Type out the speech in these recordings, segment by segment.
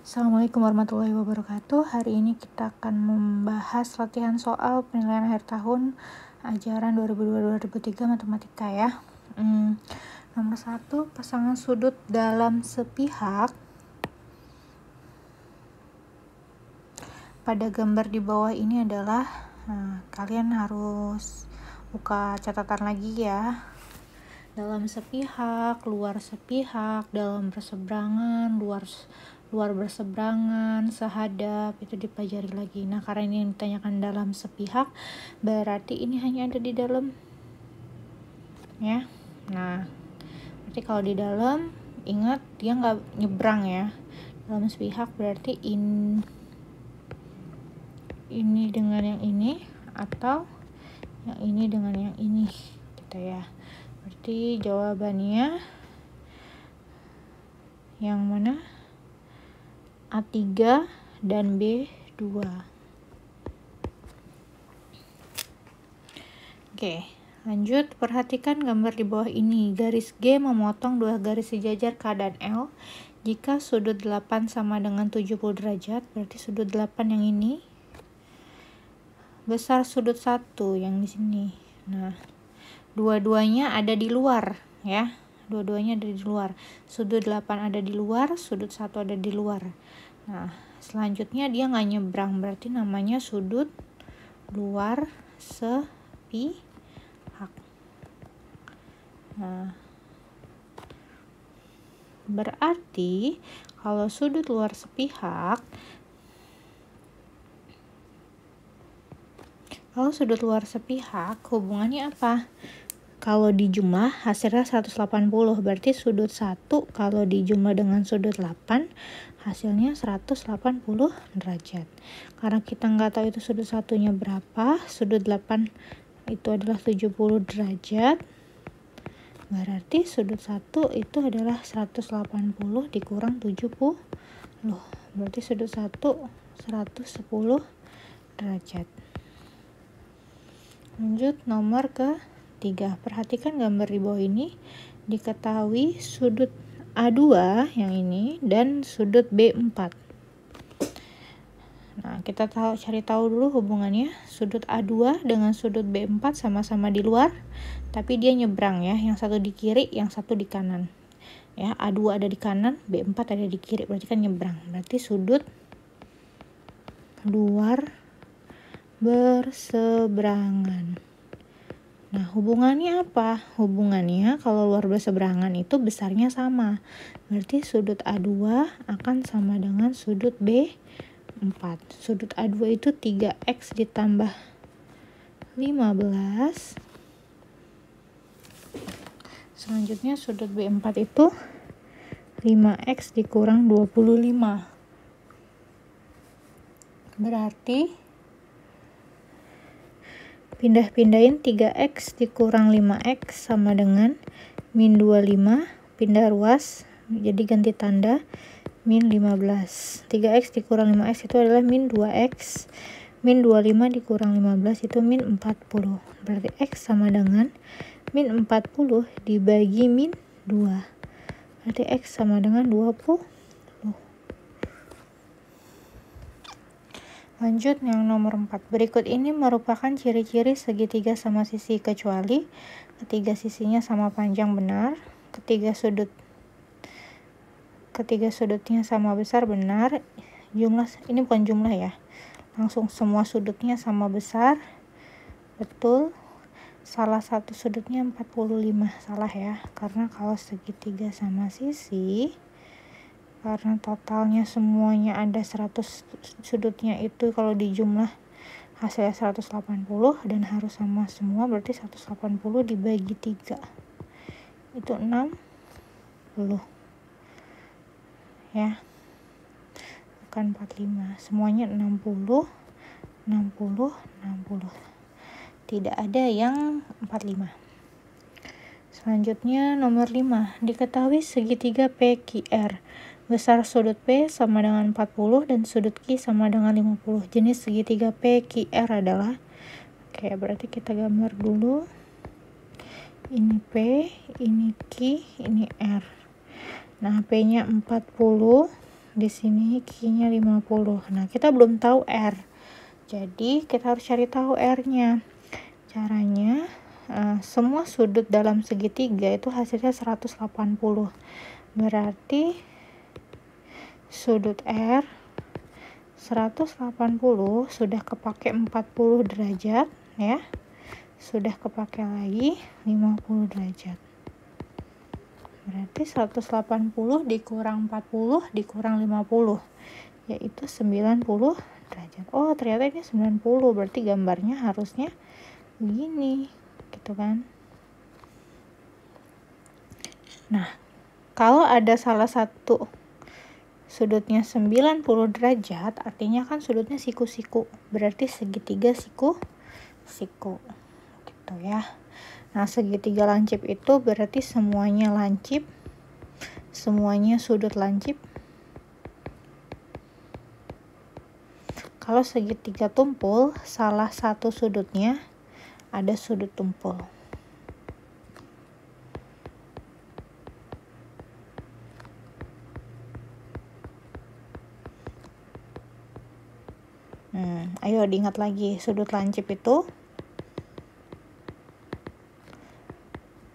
Assalamualaikum warahmatullahi wabarakatuh. Hari ini kita akan membahas latihan soal penilaian akhir tahun ajaran 2022-2023 matematika ya. Nomor 1, pasangan sudut dalam sepihak. Pada gambar di bawah ini adalah kalian harus buka catatan lagi ya. Dalam sepihak, luar sepihak, dalam berseberangan, luar berseberangan, sehadap, itu dipelajari lagi. Nah, karena ini ditanyakan dalam sepihak, berarti ini hanya ada di dalam ya. Nah, berarti kalau di dalam, ingat dia nggak nyebrang ya. Dalam sepihak berarti ini dengan yang ini, atau yang ini dengan yang ini gitu ya. Berarti jawabannya yang mana? A3 dan B2. Oke, lanjut. Perhatikan gambar di bawah ini. Garis G memotong dua garis sejajar K dan L. Jika sudut 8 sama dengan 70 derajat, berarti sudut 8 yang ini besar sudut 1 yang di sini. Nah, dua-duanya ada di luar ya. Dua-duanya ada di luar. Sudut 8 ada di luar, sudut 1 ada di luar. Nah, selanjutnya dia nggak nyebrang, berarti namanya sudut luar sepihak. Nah, berarti kalau sudut luar sepihak, hubungannya apa? Kalau dijumlah hasilnya 180, berarti sudut 1 kalau dijumlah dengan sudut 8 hasilnya 180 derajat. Karena kita nggak tahu itu sudut satunya berapa, sudut 8 itu adalah 70 derajat, berarti sudut 1 itu adalah 180 dikurang 70, berarti sudut 1 110 derajat. Lanjut nomor ke-3. Perhatikan gambar di bawah ini. Diketahui sudut A2 yang ini dan sudut B4. Nah, kita cari tahu dulu hubungannya. Sudut A2 dengan sudut B4 sama-sama di luar, tapi dia nyebrang ya. Yang satu di kiri, yang satu di kanan. Ya, A2 ada di kanan, B4 ada di kiri, berarti kan nyebrang. Berarti sudut luar berseberangan. Nah, hubungannya apa? Hubungannya kalau luar berseberangan itu besarnya sama. Berarti sudut A2 akan sama dengan sudut B4. Sudut A2 itu 3x ditambah 15. Selanjutnya sudut B4 itu 5x dikurang 25. Berarti pindah-pindahin 3x dikurang 5x sama dengan min 25, pindah ruas, jadi ganti tanda, min 15. 3x dikurang 5x itu adalah min 2x, min 25 dikurang 15 itu min 40. Berarti x sama dengan min 40 dibagi min 2. Berarti x sama dengan 20. Lanjut yang nomor 4. Berikut ini merupakan ciri-ciri segitiga sama sisi kecuali ketiga sisinya sama panjang benar, ketiga sudutnya sama besar benar. Jumlah ini bukan jumlah ya. Langsung semua sudutnya sama besar. Betul. Salah satu sudutnya 45. Salah ya. Karena kalau segitiga sama sisi, karena totalnya semuanya ada 100 sudutnya itu kalau dijumlah hasilnya 180 dan harus sama semua, berarti 180 dibagi 3 itu 60 ya, bukan 45. Semuanya 60, tidak ada yang 45. Selanjutnya nomor 5. Diketahui segitiga PQR. Besar sudut P sama dengan 40 dan sudut Q sama dengan 50. Jenis segitiga PQR adalah, oke, berarti kita gambar dulu. Ini P, ini Q, ini R. Nah, P-nya 40, di sini Q-nya 50. Nah, kita belum tahu R. Jadi, kita harus cari tahu R-nya. Caranya, semua sudut dalam segitiga itu hasilnya 180. Berarti sudut R 180 sudah kepake 40 derajat ya. Sudah kepake lagi 50 derajat. Berarti 180 dikurang 40 dikurang 50 yaitu 90 derajat. Oh, ternyata ini 90, berarti gambarnya harusnya begini, gitu kan. Nah, kalau ada salah satu sudutnya 90 derajat, artinya kan sudutnya siku-siku. Berarti segitiga siku-siku. Gitu ya. Nah, segitiga lancip itu berarti semuanya lancip, semuanya sudut lancip. Kalau segitiga tumpul, salah satu sudutnya ada sudut tumpul. Ayo diingat lagi, sudut lancip itu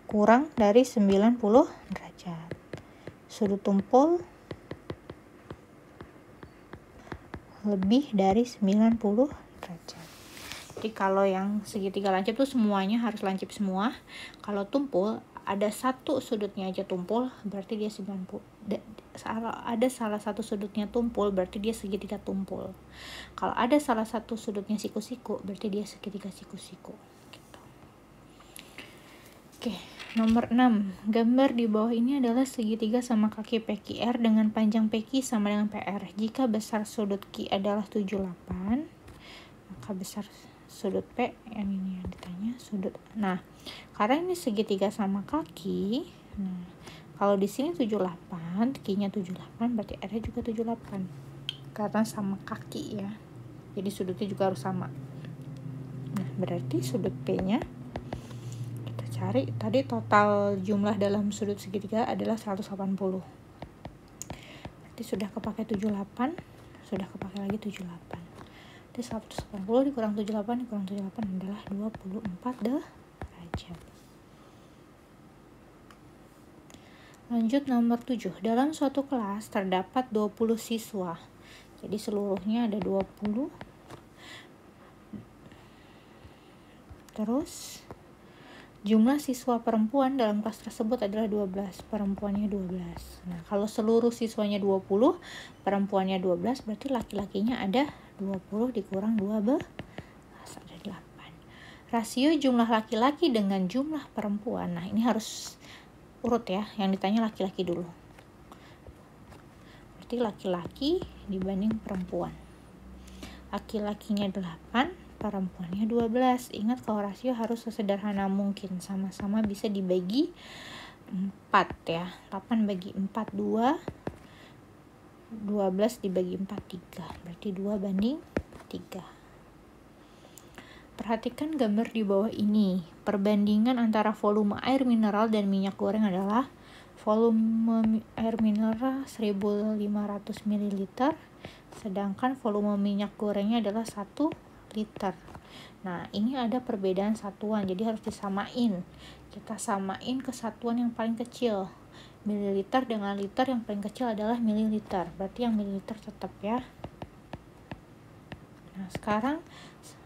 kurang dari 90 derajat. Sudut tumpul lebih dari 90 derajat. Jadi kalau yang segitiga lancip tuh semuanya harus lancip semua. Kalau tumpul ada satu sudutnya aja tumpul, berarti dia 90. Ada salah satu sudutnya tumpul, berarti dia segitiga tumpul. Kalau ada salah satu sudutnya siku-siku, berarti dia segitiga siku-siku. Gitu. Oke. Nomor 6, gambar di bawah ini adalah segitiga sama kaki PQR dengan panjang PQ sama dengan PR. Jika besar sudut Q adalah 78, maka besar sudut P, yang ini yang ditanya, sudut. Nah, karena ini segitiga sama kaki, nah, kalau di sini 78, Q-nya 78, berarti R-nya juga 78. Karena sama kaki ya. Jadi sudutnya juga harus sama. Nah, berarti sudut P-nya cari tadi total jumlah dalam sudut segitiga adalah 180. Berarti sudah kepake 78, sudah kepake lagi 78. Jadi 180 dikurang 78 dikurang 78 adalah 24 derajat. Lanjut nomor 7. Dalam suatu kelas terdapat 20 siswa. Jadi seluruhnya ada 20. Terus jumlah siswa perempuan dalam kelas tersebut adalah 12, perempuannya 12. Nah, kalau seluruh siswanya 20, perempuannya 12, berarti laki-lakinya ada 20 dikurang 12, ada 8. Rasio jumlah laki-laki dengan jumlah perempuan. Nah, ini harus urut ya, yang ditanya laki-laki dulu. Berarti laki-laki dibanding perempuan. Laki-lakinya 8, perempuannya 12. Ingat kalau rasio harus sesederhana mungkin, sama-sama bisa dibagi 4 ya. 8 bagi 4 2, 12 dibagi 4 3. Berarti 2 banding 3. Perhatikan gambar di bawah ini. Perbandingan antara volume air mineral dan minyak goreng adalah volume air mineral 1500 ml, sedangkan volume minyak gorengnya adalah 1 liter. Nah, ini ada perbedaan satuan, jadi harus disamain. Kita samain kesatuan yang paling kecil. Mililiter dengan liter, yang paling kecil adalah mililiter. Berarti yang mililiter tetap ya. Nah, sekarang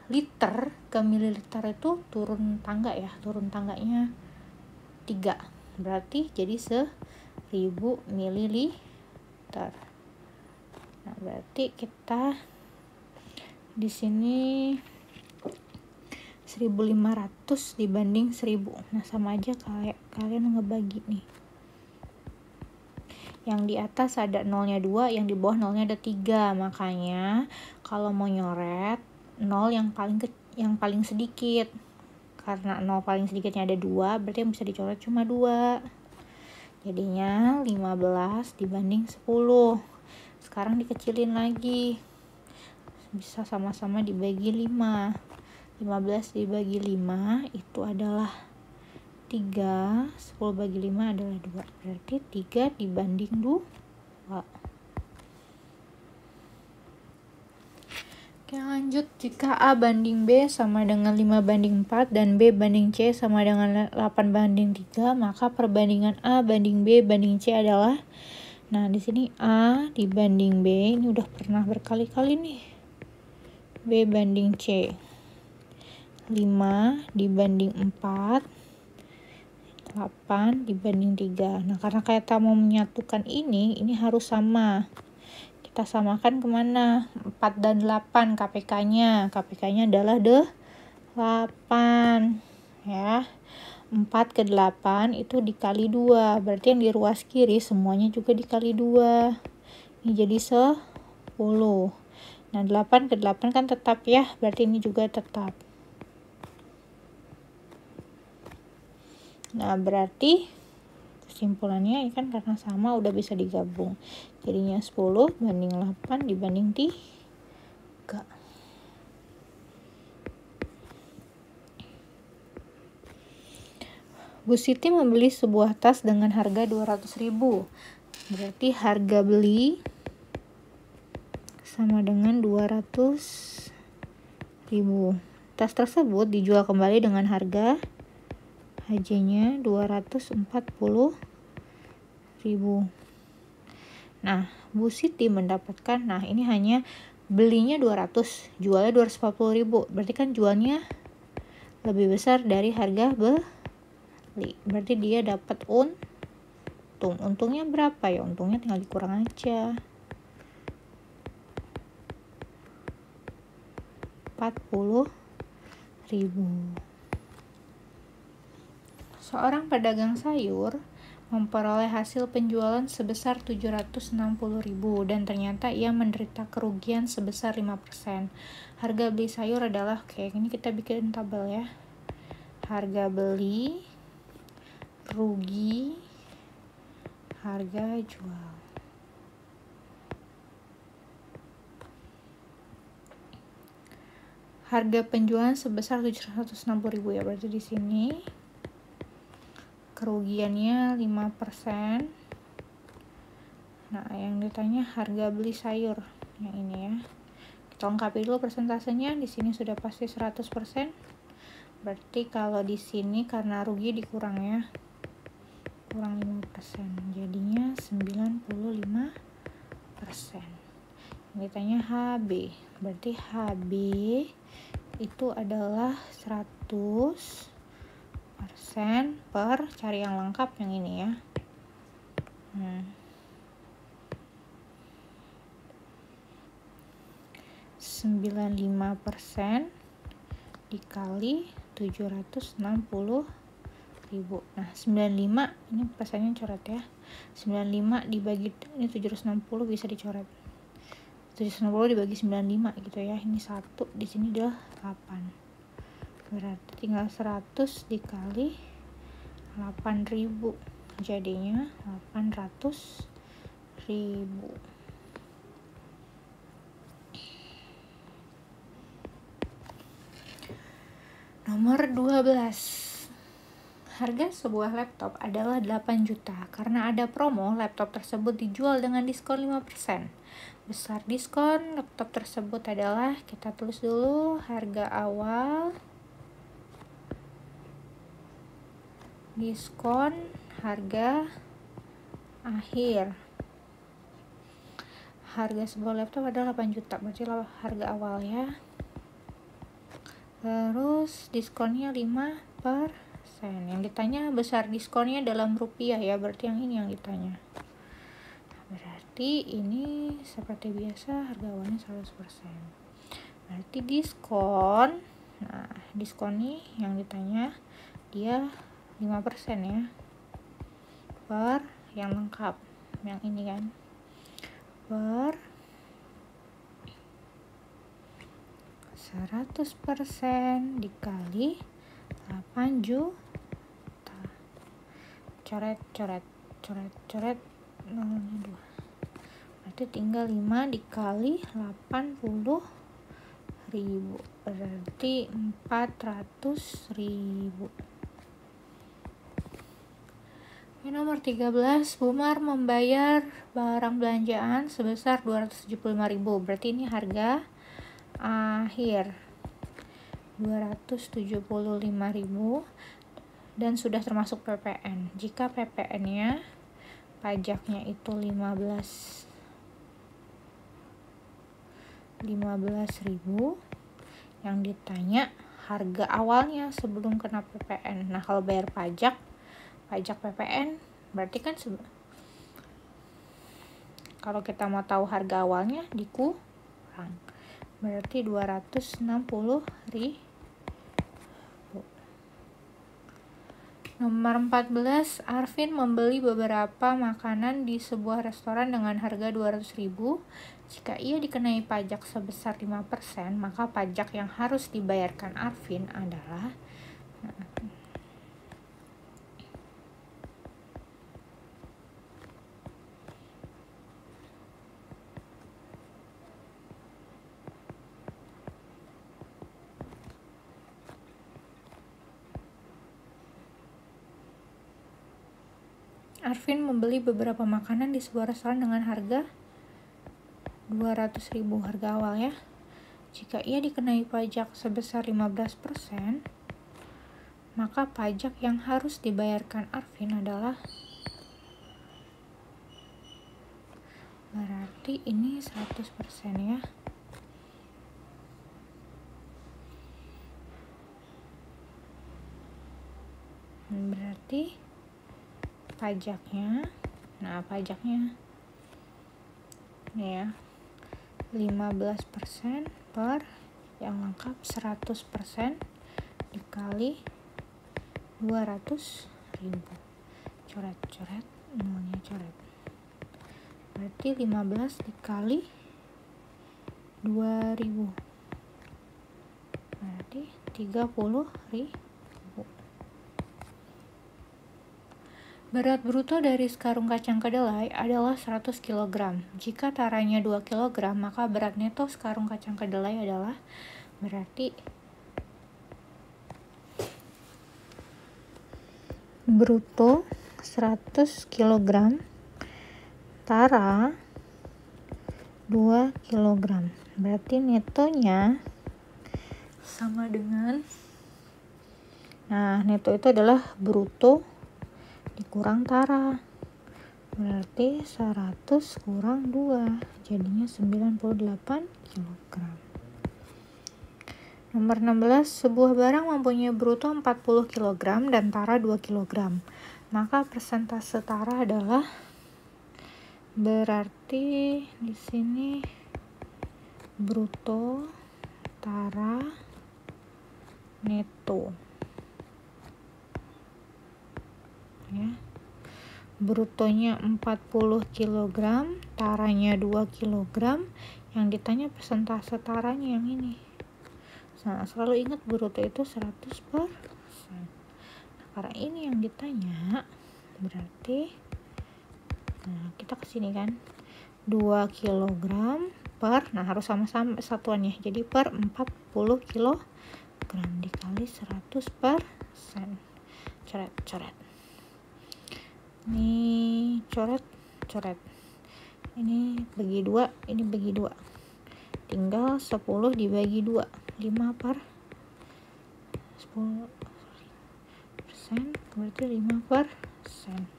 liter ke mililiter itu turun tangga ya. Turun tangganya 3. Berarti jadi 1000 mililiter. Nah, berarti kita di sini 1500 dibanding 1000. Nah, sama aja kayak kalian ngebagi nih. Yang di atas ada nolnya 2, yang di bawah nolnya ada 3. Makanya kalau mau nyoret 0 yang paling sedikit. Karena 0 paling sedikitnya ada 2, berarti yang bisa dicoret cuma 2. Jadinya 15 dibanding 10. Sekarang dikecilin lagi. Bisa sama-sama dibagi 5. 15 dibagi 5 itu adalah 3. 10 bagi 5 adalah 2. Berarti 3 dibanding 2. Oke, lanjut. Jika A banding B sama dengan 5 banding 4 dan B banding C sama dengan 8 banding 3, maka perbandingan A banding B banding C adalah, nah di sini A dibanding B, ini udah pernah berkali-kali nih. B banding C. 5 dibanding 4, 8 dibanding 3. Nah, karena kita mau menyatukan ini harus sama. Kita samakan kemana? 4 dan 8 KPK-nya. KPK-nya adalah 8. Ya. 4 ke 8 itu dikali 2. Berarti yang di ruas kiri semuanya juga dikali 2. Ini jadi 10. Nah, 8 ke 8 kan tetap ya. Berarti ini juga tetap. Nah, berarti kesimpulannya kan karena sama udah bisa digabung. Jadinya 10 banding 8 dibanding 3. Bu Siti membeli sebuah tas dengan harga 200.000. Berarti harga beli sama dengan 200.000. Tas tersebut dijual kembali dengan harga HJ-nya 240.000. Nah, Bu Siti mendapatkan, nah ini hanya belinya 200, jualnya 240.000. Berarti kan jualnya lebih besar dari harga beli. Berarti dia dapat untung. Untungnya berapa ya? Untungnya tinggal dikurang aja. 40.000. Seorang pedagang sayur memperoleh hasil penjualan sebesar 760.000 dan ternyata ia menderita kerugian sebesar 5%. Harga beli sayur adalah, oke, ini kita bikin tabel ya. Harga beli, rugi, harga jual. Harga penjualan sebesar 760.000 ya, berarti di sini kerugiannya 5%. Nah, yang ditanya harga beli sayur yang ini ya. Kita lengkapi dulu persentasenya. Di sini sudah pasti 100%. Berarti kalau di sini karena rugi dikurang ya. Kurang 5%. Jadinya 95%. Yang ditanya HB. Berarti HB itu adalah 100% per, cari yang lengkap yang ini ya. 95% dikali 760.000. Nah, 95 ini persennya coret ya. 95 dibagi, ini 760 bisa dicoret. 760 dibagi 95 gitu ya. Ini 1, di sini adalah 8. Berarti tinggal 100 dikali 8.000. Jadinya 800.000. Nomor 12. Harga sebuah laptop adalah 8 juta. Karena ada promo, laptop tersebut dijual dengan diskon 5%. Besar diskon laptop tersebut adalah, kita tulis dulu harga awal, diskon, harga akhir. Harga sebuah laptop adalah 8 juta, berarti harga awal ya. Terus diskonnya 5%. Yang ditanya besar diskonnya dalam rupiah ya, berarti yang ini yang ditanya. Berarti ini seperti biasa harga awalnya 100%. Berarti diskon, nah diskon nih yang ditanya dia 5% ya. Per yang lengkap, yang ini kan. Per 100% dikali 8 juta. Coret 0,2. Berarti tinggal 5 dikali 80.000. Berarti 400.000. Nomor 13, Bumar membayar barang belanjaan sebesar 275.000. Berarti ini harga akhir 275.000 dan sudah termasuk PPN. Jika PPN-nya pajaknya itu 15.000, yang ditanya harga awalnya sebelum kena PPN. Nah, kalau bayar pajak PPN berarti kan kalau kita mau tahu harga awalnya dikurang, berarti 260.000. Nomor 14, Arvin membeli beberapa makanan di sebuah restoran dengan harga 200.000. Jika ia dikenai pajak sebesar 5%, maka pajak yang harus dibayarkan Arvin adalah Arvin membeli beberapa makanan di sebuah restoran dengan harga 200.000 harga awal ya. Jika ia dikenai pajak sebesar 15%, maka pajak yang harus dibayarkan Arvin adalah, berarti ini 100% ya. Berarti pajaknya, ya 15% per yang lengkap 100% dikali 200.000. Coret-coret, nolnya coret. Berarti 15 dikali 2.000. Berarti 30.000. Berat bruto dari sekarung kacang kedelai adalah 100 kg. Jika taranya 2 kg, maka berat neto sekarung kacang kedelai adalah, berarti bruto 100 kg tara 2 kg. Berarti netonya sama dengan, neto itu adalah bruto dikurang tara, berarti 100 kurang 2, jadinya 98 kg. Nomor 16, sebuah barang mempunyai bruto 40 kg dan tara 2 kg. Maka persentase tara adalah, berarti di sini bruto, tara, neto. Ya. Brutonya 40 kg, taranya 2 kg. Yang ditanya persentase taranya yang ini. Nah, selalu ingat bruto itu 100%. Karena ini yang ditanya, berarti kita kesini kan 2 kg per, harus sama-sama satuannya, jadi per 40 kg dikali 100%. Coret-coret. Ini coret, ini bagi 2, ini bagi 2, tinggal 10 dibagi 2, 5 per 10%, berarti 5%.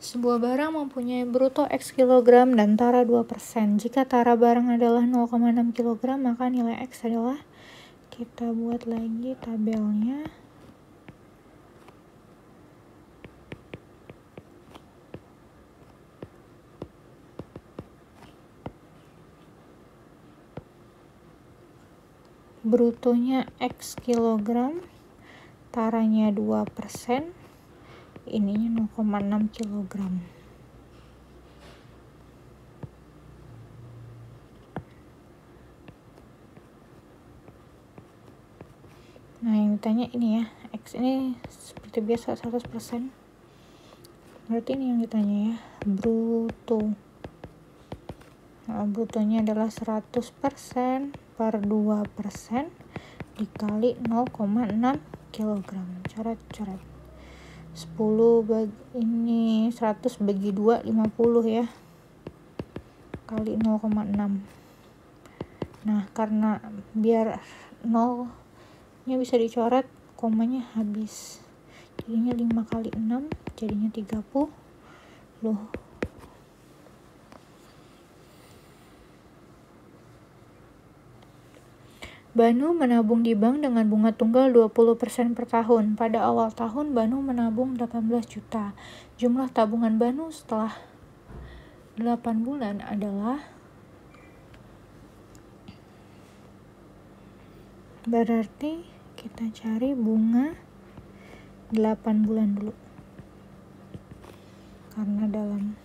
Sebuah barang mempunyai bruto X kilogram dan tara 2%. Jika tara barang adalah 0,6 kg, maka nilai X adalah, kita buat lagi tabelnya. Brutonya X kilogram, taranya 2%. Ininya 0,6 kg. Nah, yang ditanya ini ya, X ini seperti biasa 100%. Berarti ini yang ditanya ya, bruto. Brutonya adalah 100% per 2% dikali 0,6 kg. Coret-coret. ini 100 bagi 2 50 ya, kali 0,6. Nah karena biar 0 nya bisa dicoret, komanya habis, jadinya 5 kali 6 jadinya 30. Banu menabung di bank dengan bunga tunggal 20% per tahun. Pada awal tahun, Banu menabung 18 juta. Jumlah tabungan Banu setelah 8 bulan adalah, berarti kita cari bunga 8 bulan dulu. Karena dalam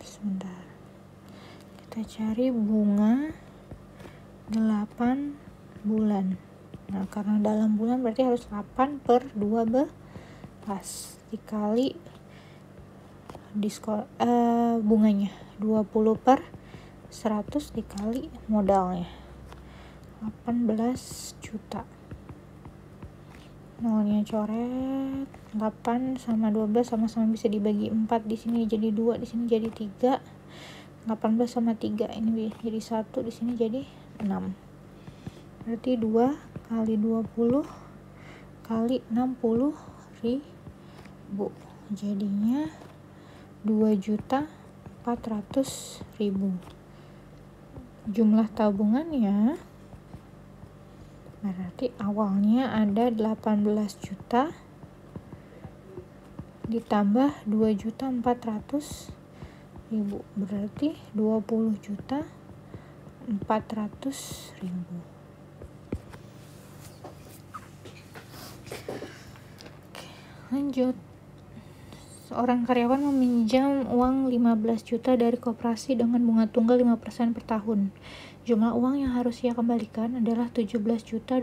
sebentar, kita cari bunga 8 bulan. Nah karena dalam bulan berarti harus 8 per 12 dikali bunganya 20 per 100 dikali modalnya 18 juta. Nolnya coret, 8 sama 12 sama-sama bisa dibagi 4, di sini jadi 2, di sini jadi 3. 18 sama 3 ini jadi 1, di sini jadi 6. Berarti 2 kali 20 kali 60 ribu, jadinya 2.400.000. Jumlah tabungannya berarti awalnya ada 18 juta ditambah 2.400.000, berarti 20.400.000. Lanjut. Seorang karyawan meminjam uang 15 juta dari koperasi dengan bunga tunggal 5% per tahun. Jumlah uang yang harus ia kembalikan adalah 17.250.000.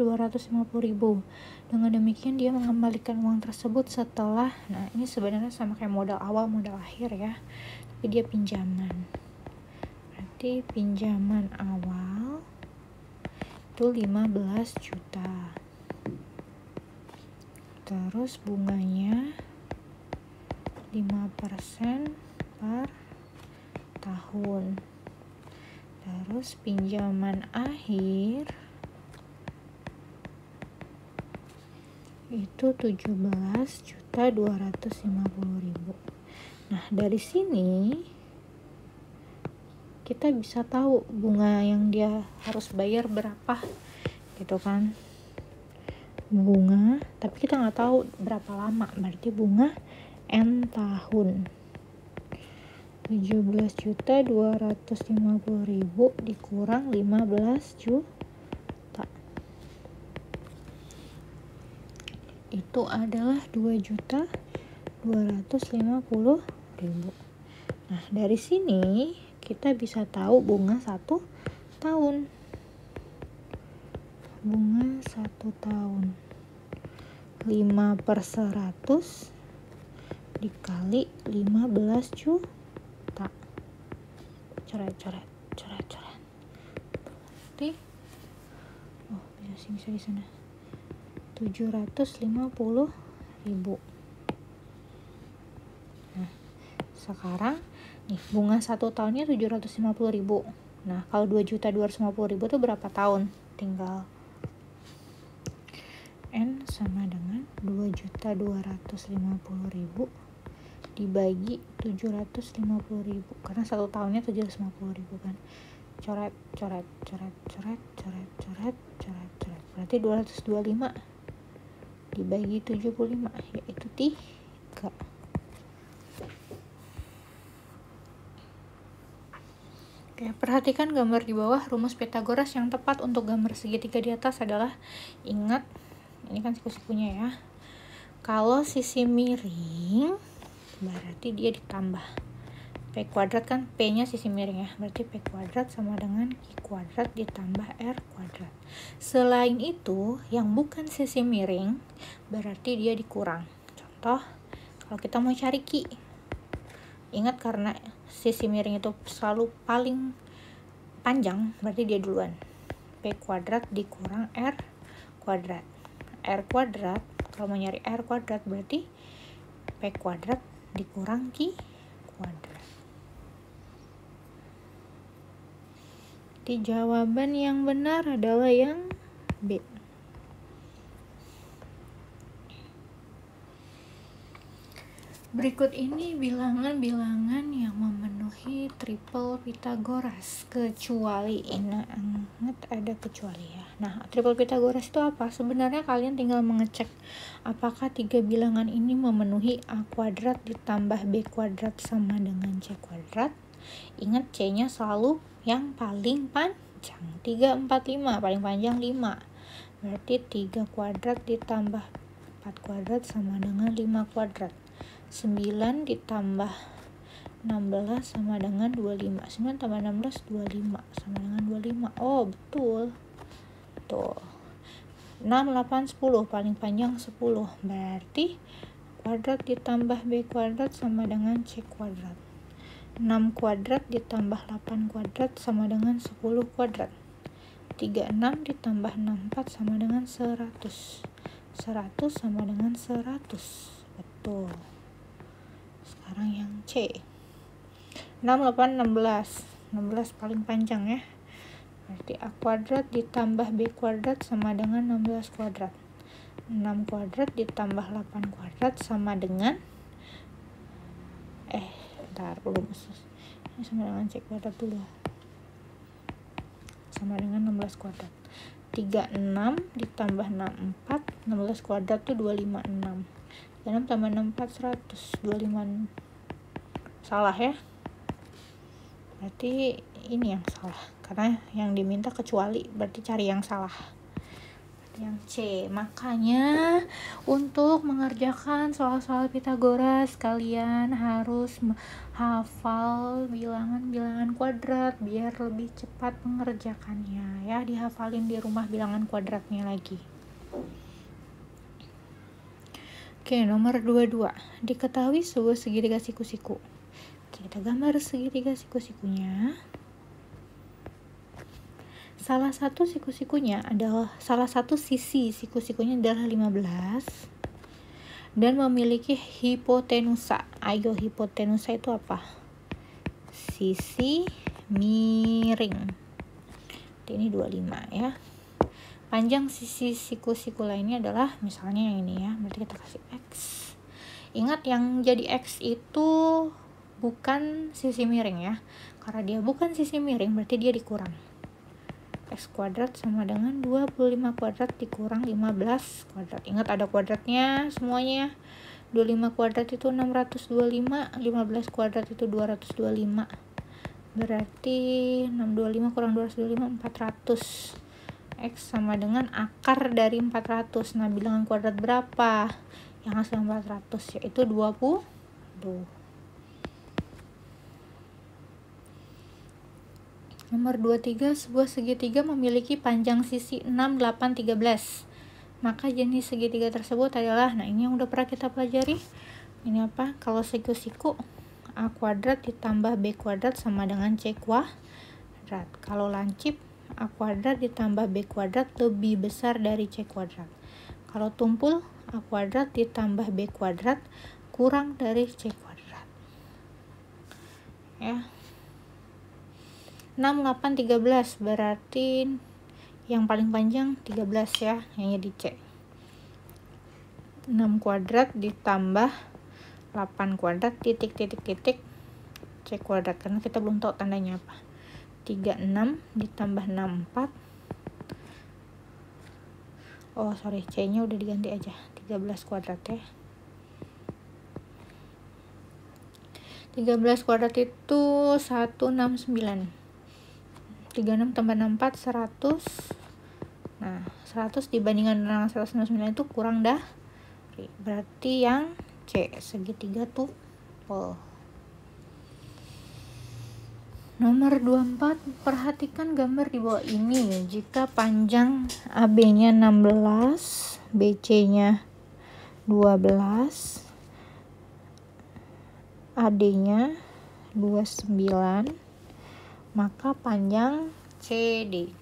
Dengan demikian dia mengembalikan uang tersebut setelah, nah ini sebenarnya sama kayak modal awal modal akhir ya, tapi dia pinjaman. Berarti pinjaman awal itu 15 juta. Terus bunganya 5% per tahun. Terus pinjaman akhir itu 17.250.000. Nah, dari sini kita bisa tahu bunga yang dia harus bayar berapa gitu kan. Bunga, tapi kita nggak tahu berapa lama, berarti bunga N tahun. 17.250.000 dikurang 15 juta itu adalah 2.250.000. Nah dari sini kita bisa tahu bunga 1 tahun. Bunga 1 tahun 5 per 100 dikali 15 juta. Coret. Berarti bisa di sana 750.000. Nah, sekarang nih bunga 1 tahunnya 750.000. Nah, kalau 2.250.000 itu berapa tahun? Tinggal N sama dengan 2.250.000 dibagi 750.000, karena 1 tahunnya 750.000 kan. Coret. Berarti 225 dibagi 75 yaitu 3. Oke, perhatikan gambar di bawah. Rumus Pythagoras yang tepat untuk gambar segitiga di atas adalah, ingat ini kan siku-sikunya ya. Kalau sisi miring berarti dia ditambah P kuadrat, kan P nya sisi miring ya, berarti P kuadrat sama dengan Q kuadrat ditambah R kuadrat. Selain itu yang bukan sisi miring berarti dia dikurang. Contoh, kalau kita mau cari Q, ingat karena sisi miring itu selalu paling panjang berarti dia duluan. P kuadrat dikurang R kuadrat. R kuadrat, kalau mau nyari R kuadrat berarti P kuadrat dikurang Q kuadrat. Jadi jawaban yang benar adalah yang B. Berikut ini bilangan-bilangan yang memenuhi triple Pythagoras, kecuali ingat ada kecuali ya. Nah, triple Pythagoras itu apa? Sebenarnya kalian tinggal mengecek apakah 3 bilangan ini memenuhi A kuadrat ditambah B kuadrat sama dengan C kuadrat. Ingat C-nya selalu yang paling panjang. 3, 4, 5, paling panjang 5. Berarti 3 kuadrat ditambah 4 kuadrat sama dengan 5 kuadrat. 9 ditambah 16 sama dengan 25. 9 tambah 16 25 sama dengan 25. Oh, betul. Tuh. 6, 8, 10 paling panjang 10. Berarti kuadrat ditambah B kuadrat sama dengan C kuadrat. 6 kuadrat ditambah 8 kuadrat sama dengan 10 kuadrat. 36 ditambah 64 sama dengan 100. 100 sama dengan 100. Betul. Sekarang yang C. 6, 8, 16. 16 paling panjang ya. Berarti A kuadrat ditambah B kuadrat sama dengan 16 kuadrat. 6 kuadrat ditambah 8 kuadrat sama dengan belum. Ini sama dengan C kuadrat dulu. Sama dengan 16 kuadrat. 36 ditambah 64, 16 kuadrat itu 256. 6 tambah 64 100, 25. Salah ya. Berarti ini yang salah. Karena yang diminta kecuali, berarti cari yang salah. Yang C. Makanya untuk mengerjakan soal-soal Pythagoras kalian harus hafal bilangan-bilangan kuadrat biar lebih cepat mengerjakannya ya. Dihafalin di rumah bilangan kuadratnya lagi. Oke, nomor 22. Diketahui sebuah segitiga siku-siku. Kita gambar segitiga siku-sikunya. Salah satu sisi siku-sikunya adalah 15 dan memiliki hipotenusa. Ayo, hipotenusa itu apa? Sisi miring. Ini 25 ya. Panjang sisi siku-siku lainnya adalah misalnya yang ini ya. Berarti kita kasih X. Ingat yang jadi X itu bukan sisi miring ya. Karena dia bukan sisi miring berarti dia dikurang. X kuadrat sama dengan 25 kuadrat dikurang 15 kuadrat. Ingat ada kuadratnya semuanya. 25 kuadrat itu 625, 15 kuadrat itu 225. Berarti 625 kurang 225 400. X sama dengan akar dari 400. Nah, bilangan kuadrat berapa yang hasil 400? Yaitu 20. Nomor 23, sebuah segitiga memiliki panjang sisi 6, 8, 13. Maka jenis segitiga tersebut adalah, nah ini yang udah pernah kita pelajari. Ini apa? Kalau siku-siku, A kuadrat ditambah B kuadrat sama dengan C kuadrat. Kalau lancip, A kuadrat ditambah B kuadrat lebih besar dari C kuadrat. Kalau tumpul, A kuadrat ditambah B kuadrat kurang dari C kuadrat. Ya. 6, 8, 13 berarti yang paling panjang 13 ya, yang di C. 6 kuadrat ditambah 8 kuadrat titik C kuadrat, karena kita belum tahu tandanya apa. 36 ditambah 64. Oh sorry, C nya udah diganti aja, 13 kuadrat ya. 13 kuadrat itu 169. 36 tambah 64 100. Nah 100 dibandingkan dengan 169 itu kurang dah. Berarti yang C, segitiga tumpul. Nomor 24, perhatikan gambar di bawah ini. Jika panjang AB-nya 16, BC-nya 12, AD-nya 29, maka panjang CD.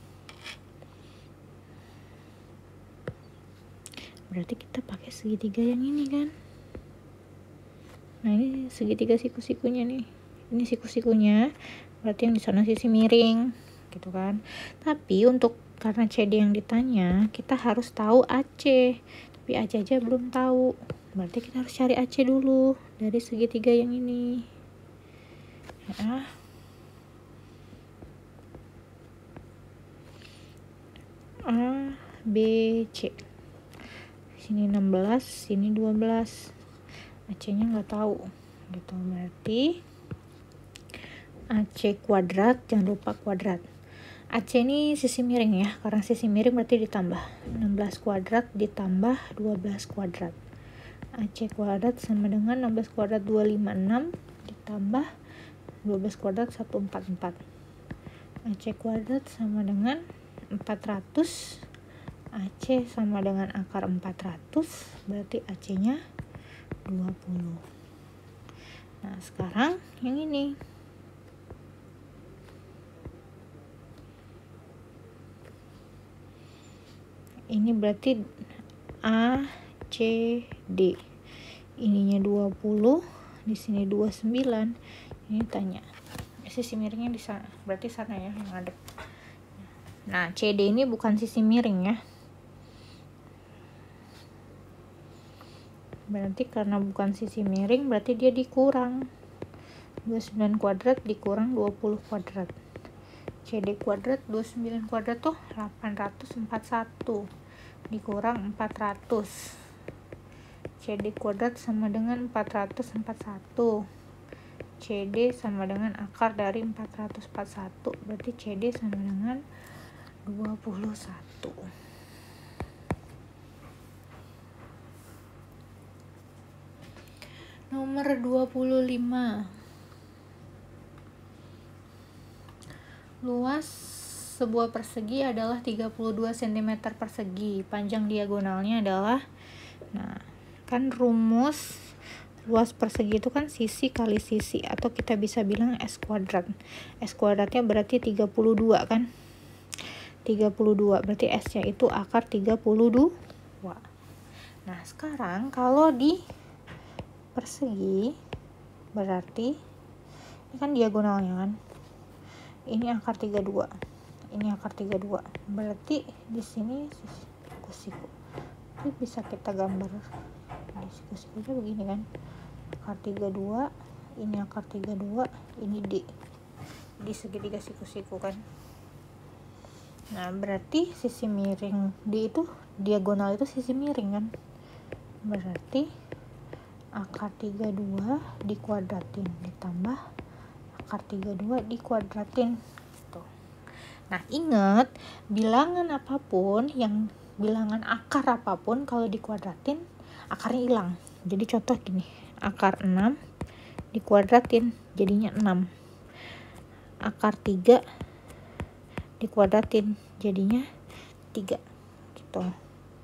berarti kita pakai segitiga yang ini kan. Nah ini segitiga siku-sikunya nih, ini siku-sikunya, berarti yang di sana sisi miring gitu kan. Tapi untuk karena CD yang ditanya, kita harus tahu AC, tapi AC aja belum tahu, berarti kita harus cari AC dulu dari segitiga yang ini ya. A, B, C, sini 16, sini 12, AC nya nggak tahu gitu, berarti AC kuadrat, jangan lupa kuadrat. AC ini sisi miring ya, karena sisi miring berarti ditambah 16 kuadrat ditambah 12 kuadrat. AC kuadrat sama dengan 16 kuadrat 256 ditambah 12 kuadrat 144. AC kuadrat sama dengan 400, AC sama dengan akar 400, berarti AC nya 20. Nah sekarang yang ini, ini berarti A, C, D, ininya 20, di sini 29, ini tanya sisi miringnya di sana, berarti sana ya yang ngadep. Nah CD ini bukan sisi miring ya, berarti karena bukan sisi miring berarti dia dikurang 29 kuadrat dikurang 20 kuadrat. CD kuadrat 29 kuadrat tuh 841 dikurang 400, CD kuadrat sama dengan 441, CD sama dengan akar dari 441, berarti CD sama dengan 21. Nomor 25. Luas sebuah persegi adalah 32 cm persegi. Panjang diagonalnya adalah, nah kan rumus luas persegi itu kan sisi kali sisi, atau kita bisa bilang S kuadrat. S kuadratnya berarti 32 kan. 32 berarti S-nya itu akar 32. Nah sekarang kalau di persegi berarti ini kan diagonalnya kan, ini akar 32, ini akar 32, berarti di sini siku-siku ini bisa kita gambar di siku-sikunya begini kan, akar 32, ini akar 32, ini D di segitiga siku-siku kan. Nah berarti sisi miring D itu, diagonal itu sisi miring kan, berarti akar 32 dikuadratin ditambah akar 32 dikuadratin gitu. Nah ingat, bilangan apapun, yang bilangan akar apapun kalau dikuadratin akarnya hilang. Jadi contoh gini, akar 6 dikuadratin jadinya 6, akar 3 dikuadratin jadinya 3 gitu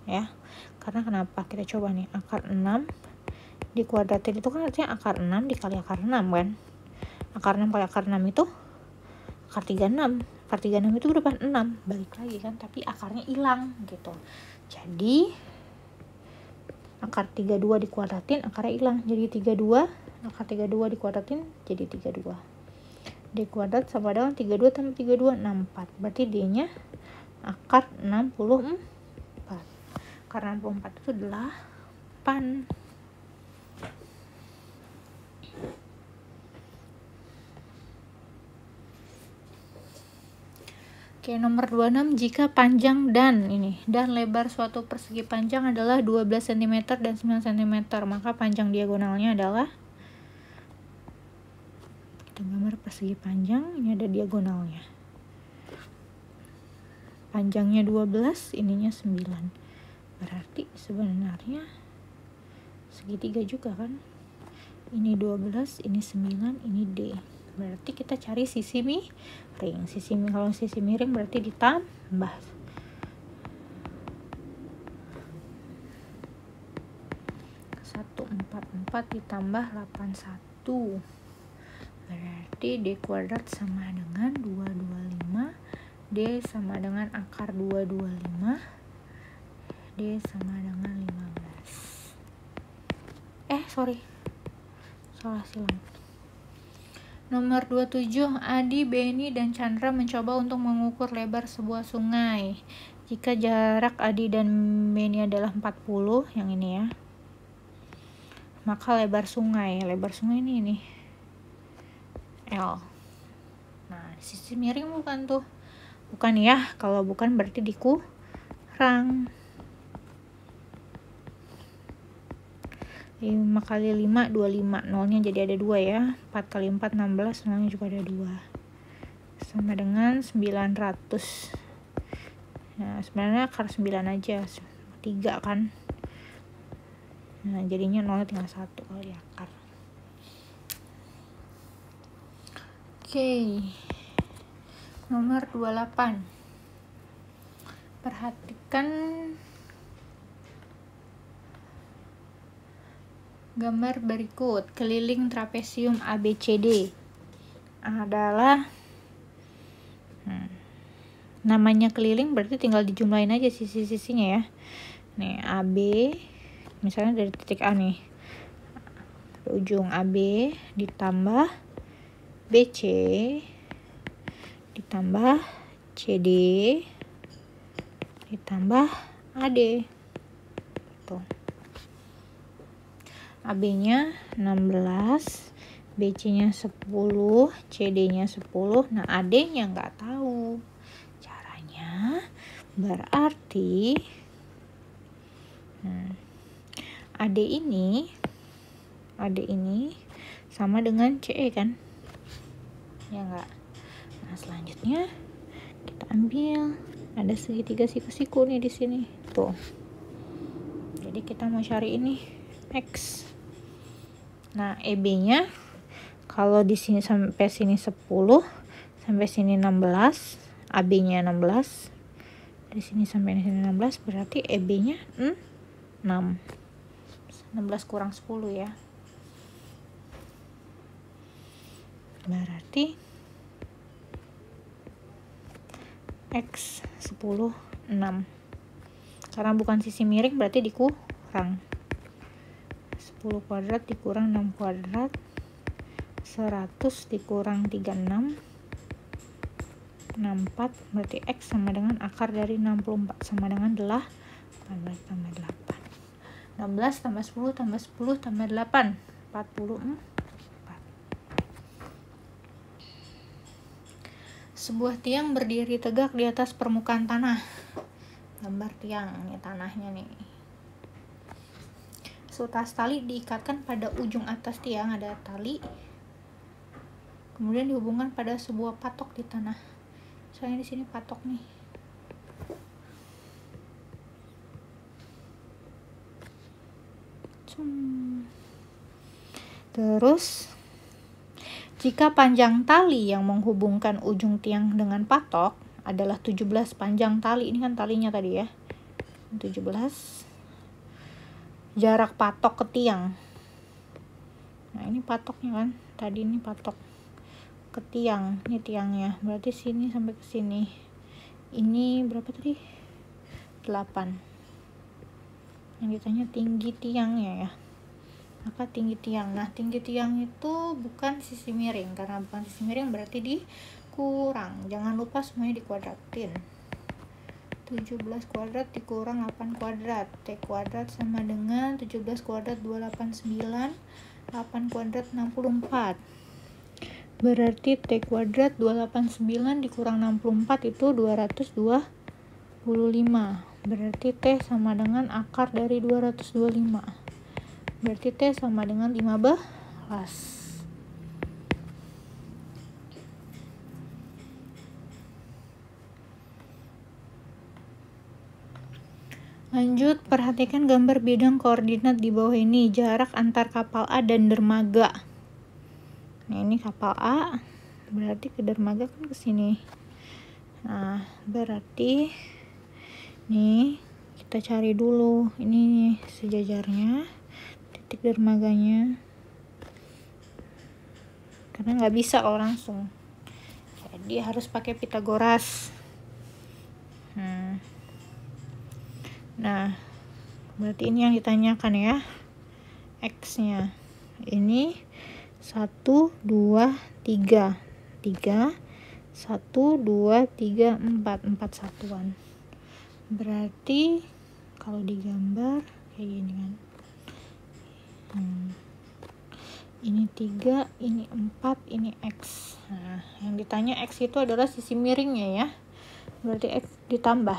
ya. Karena kenapa, kita coba nih, akar 6 dikuadratin itu kan artinya akar 6 dikali akar 6 kan. Akar 6 kali akar 6 itu akar 36. Akar 36 itu berapa? 6. Balik lagi kan, tapi akarnya hilang gitu. Jadi akar 32 dikuadratin akarnya hilang jadi 32. Akar 32 dikuadratin jadi 32. D kuadrat sama dengan 32 tambah 32 64. Berarti D-nya akar 64. Akar 64 itu 8. Oke, nomor 26, jika panjang dan lebar suatu persegi panjang adalah 12 cm dan 9 cm, maka panjang diagonalnya adalah, kita gambar persegi panjang, ini ada diagonalnya. Panjangnya 12, ininya 9. Berarti sebenarnya segitiga juga kan. Ini 12, ini 9, ini D. Berarti kita cari sisi miring. Kalau sisi miring berarti ditambah. 144 ditambah 81. Berarti D kuadrat sama dengan 225. D sama dengan akar 225 D sama dengan 15. Sorry, salah silang. Nomor 27, Adi, Beni, dan Chandra mencoba untuk mengukur lebar sebuah sungai. Jika jarak Adi dan Beni adalah 40, yang ini ya, maka lebar sungai ini L. Nah, sisi miring bukan tuh? Bukan ya, kalau bukan berarti dikurang. 5 kali 5, 25. Nolnya jadi ada 2 ya. 4 kali 4, 16. Nolnya juga ada 2. Sama dengan 900. Nah, sebenarnya akar 9 aja. 3 kan. Nah, jadinya nolnya tinggal 1 kali akar. Oke. Nomor 28. Perhatikan gambar berikut. Keliling trapesium ABCD adalah namanya keliling berarti tinggal dijumlahin aja sisi-sisinya ya. Nih AB, misalnya dari titik A nih, ujung AB ditambah BC ditambah CD ditambah AD. Tuh. AB-nya 16, BC-nya 10, CD-nya 10. Nah, AD-nya nggak tahu. Caranya berarti AD ini sama dengan CE kan? Ya enggak? Nah, selanjutnya kita ambil, ada segitiga siku-siku nih di sini. Tuh. Jadi kita mau cari ini X. Nah, EB-nya kalau di sini sampai sini 10, sampai sini 16, AB-nya 16. Dari sini sampai sini 16, berarti EB-nya 6. 16 kurang 10 ya. Berarti X 10, 6. Karena bukan sisi miring berarti dikurang. 10 kuadrat dikurang 6 kuadrat, 100 dikurang 36, 64, berarti X sama dengan akar dari 64 sama dengan 18 tambah 8. 16 tambah 10 tambah 10 tambah 8, 44. Sebuah tiang berdiri tegak di atas permukaan tanah. Gambar tiang, ini tanahnya nih. Seutas tali diikatkan pada ujung atas tiang, ada tali. Kemudian dihubungkan pada sebuah patok di tanah. Soalnya di sini patok nih. Terus jika panjang tali yang menghubungkan ujung tiang dengan patok adalah 17 panjang tali, ini kan talinya tadi ya, 17 jarak patok ke tiang. Nah, ini patoknya kan, tadi ini patok ke tiang, ini tiangnya, berarti sini sampai ke sini. Ini berapa tadi? 8. Yang ditanya tinggi tiangnya ya. Maka tinggi tiang. Nah, tinggi tiang itu bukan sisi miring, karena bukan sisi miring berarti dikurang. Jangan lupa semuanya dikuadratin. 17 kuadrat dikurang 8 kuadrat. T kuadrat sama dengan 17 kuadrat 289, 8 kuadrat 64. Berarti T kuadrat 289 dikurang 64 itu 225. Berarti T sama dengan akar dari 225. Berarti T sama dengan 15. Lanjut, perhatikan gambar bidang koordinat di bawah ini. Jarak antar kapal A dan dermaga. Nah, ini kapal A, berarti ke dermaga kan ke sini. Nah, berarti nih kita cari dulu ini nih sejajarnya, titik dermaganya. Karena nggak bisa kalau langsung. Jadi harus pakai Pitagoras. Nah, berarti ini yang ditanyakan ya, X-nya. Ini 1, 2, 3. 3, 1, 2, 3, 4 satuan. Berarti kalau digambar kayak gini kan. Ini 3, ini 4, ini X. Nah, yang ditanya X itu adalah sisi miringnya ya. Berarti X ditambah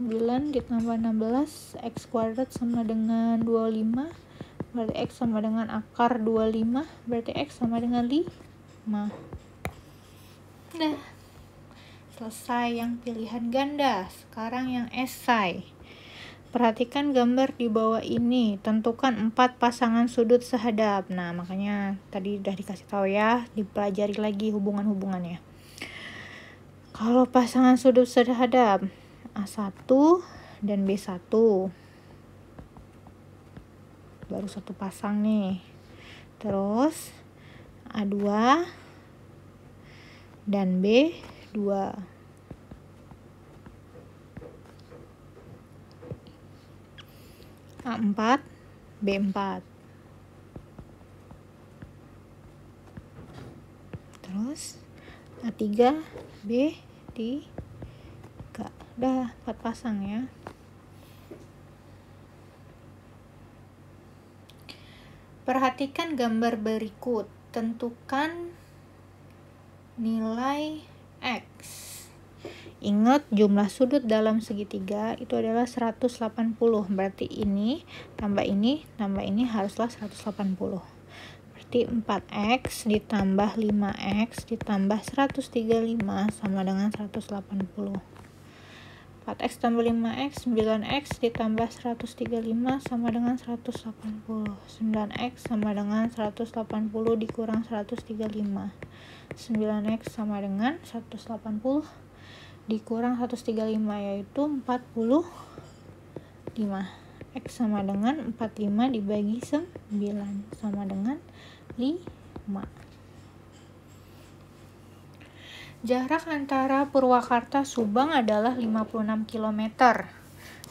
9 ditambah 16, X kuadrat sama dengan 25. Berarti X sama dengan akar 25. Berarti X sama dengan 5. Nah, selesai yang pilihan ganda. Sekarang yang esai. Perhatikan gambar di bawah ini. Tentukan 4 pasangan sudut sehadap. Nah, makanya tadi udah dikasih tahu ya, dipelajari lagi hubungan-hubungannya. Kalau pasangan sudut sehadap A1 dan B1. Baru satu pasang nih. Terus A2 dan B2. A4, B4. Terus A3, B3. Udah 4 pasang ya. Perhatikan gambar berikut. Tentukan nilai X. Ingat, jumlah sudut dalam segitiga itu adalah 180. Berarti ini tambah ini haruslah 180. Berarti 4X ditambah 5X ditambah 135 sama dengan 180. 4X tambah 5X, 9X ditambah 135 sama dengan 180. 9X sama dengan 180 dikurang 135. 9X sama dengan 180 dikurang 135, yaitu 45. X sama dengan 45 dibagi 9 sama dengan 5. Jarak antara Purwakarta Subang adalah 56 km.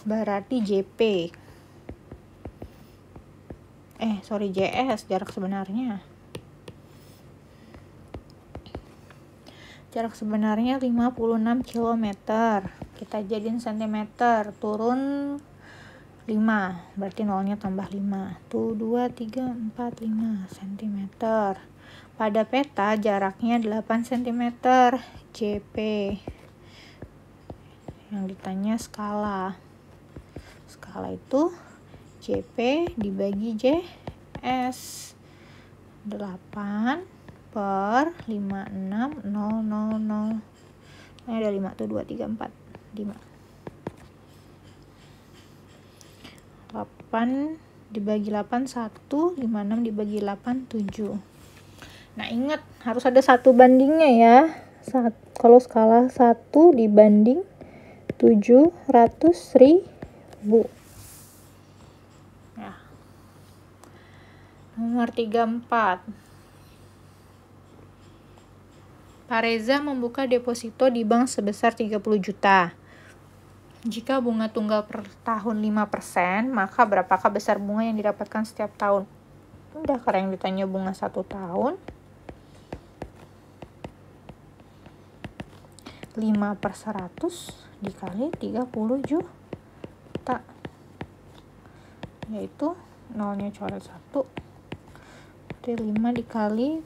Berarti JS jarak sebenarnya. Jarak sebenarnya 56 km. Kita jadiin cm, turun 5. Berarti nolnya tambah 5. Tuh 2, 3, 4, 5 cm. Pada peta jaraknya 8 cm. JP. Yang ditanya skala. Skala itu JP dibagi JS. 8 per 56000. Ini ada 5 tuh, 2, 3, 4, 5. 8 dibagi 8 1, 56 dibagi 8 7. Nah, ingat harus ada satu bandingnya ya. Kalau skala 1 dibanding 700.000. Ya. Nomor 34. Pak Reza membuka deposito di bank sebesar 30 juta. Jika bunga tunggal per tahun 5%, maka berapakah besar bunga yang didapatkan setiap tahun? Udah, karena yang ditanya bunga 1 tahun. 5/100 dikali 30 juta. Yaitu nolnya coret 1. Berarti 5 dikali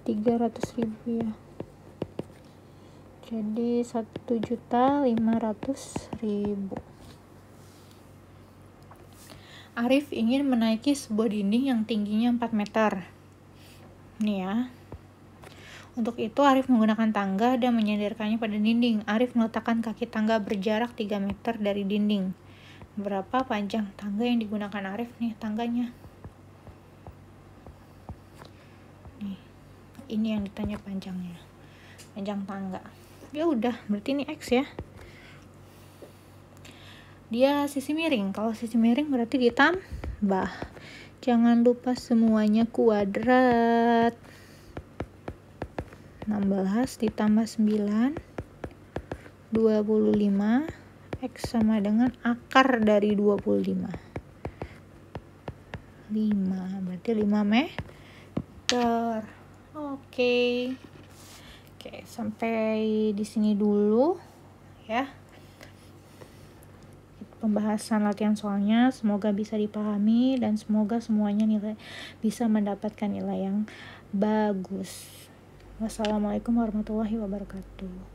300.000 ya. Jadi 1.500.000. Arif ingin menaiki sebuah dinding yang tingginya 4 meter. Nih ya. Untuk itu Arif menggunakan tangga dan menyandarkannya pada dinding. Arif meletakkan kaki tangga berjarak 3 meter dari dinding. Berapa panjang tangga yang digunakan Arif nih tangganya? Nih. Ini yang ditanya panjangnya. Panjang tangga. Ya udah, berarti ini X ya. Dia sisi miring. Kalau sisi miring berarti ditambah. Jangan lupa semuanya kuadrat. 16 ditambah 9 25. X sama dengan akar dari 25 5, berarti 5 meter. Oke, sampai di sini dulu ya pembahasan latihan soalnya. Semoga bisa dipahami dan semoga semuanya bisa mendapatkan nilai yang bagus. Wassalamualaikum warahmatullahi wabarakatuh.